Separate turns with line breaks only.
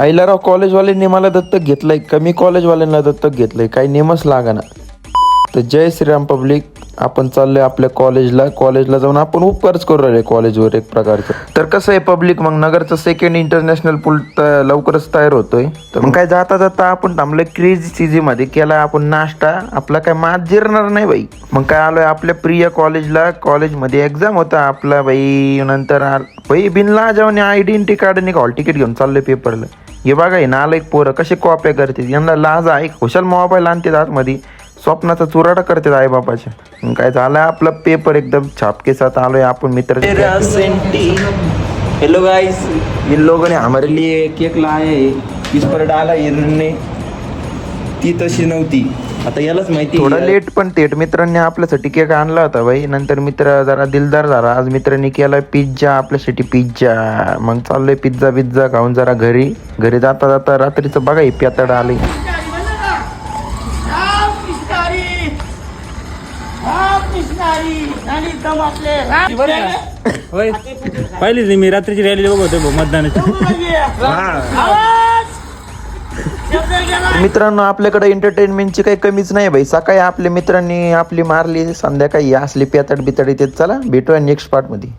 आईला राव कॉलेजवाल्यांनी मला दत्तक घेतलंय का मी कॉलेजवाल्यांना दत्तक घेतलंय काही नेमच लागाना. तर जय श्रीराम पब्लिक, आपण चाललोय आपल्या कॉलेजला जाऊन आपण उपकारच करू राहिले कॉलेजवर एक प्रकारचं. तर कसं आहे पब्लिक, मग नगरचं सेकंड इंटरनॅशनल पूल लवकरच तयार होतोय. तर मग काय जाता जाता आपण थांबलोय क्रेझी चीजीमध्ये, केला आपण नाश्ता. आपला काय मात जिरणार नाही बाई. मग काय आलोय आपल्या प्रिय कॉलेजमध्ये एक्झाम होता आपला बाई. नंतर बाई बिनला जाऊन आयडेंटिटी कार्ड आणि हॉल तिकीट घेऊन चाललोय पेपरला. हे बघा हे नालायक पोरं कसे कॉप्या करते, यांना लाज आहे खुशाल मोबाईल आणते आतमध्ये, स्वप्नाचा चुराडा करते आई बापाच्या. मग काय झालं आपला पेपर एकदम छापकेसात आलोय आपण मित्र. हेलो गाइस, इन लोगों ने हमारे लिए केक लाया है, इस पर डाला इन्होंने, ती तशी नव्हती आता यालाच माहिती. थोडा लेट पण थेट मित्रांनी आपल्यासाठी केक आणला होता बाई. नंतर मित्र जरा दिलदार झाला, आज मित्रांनी केला पिझ्झा आपल्यासाठी पिझ्झा. मग चाललोय पिझ्झा खाऊन जरा घरी जाता जाता रात्रीचं बघा हे प्यातड आले.
पाहिलीच नाही मी रात्रीची रॅली बघतोय मतदानाची.
मित्रांनो आपल्याकडे एंटरटेनमेंटची काही कमीच नाही भाई. सकाळी आपल्या मित्रांनी आपली मारली, संध्याकाळी असली प्यातड बितड येते. चला भेटूया नेक्स्ट पार्ट मध्ये.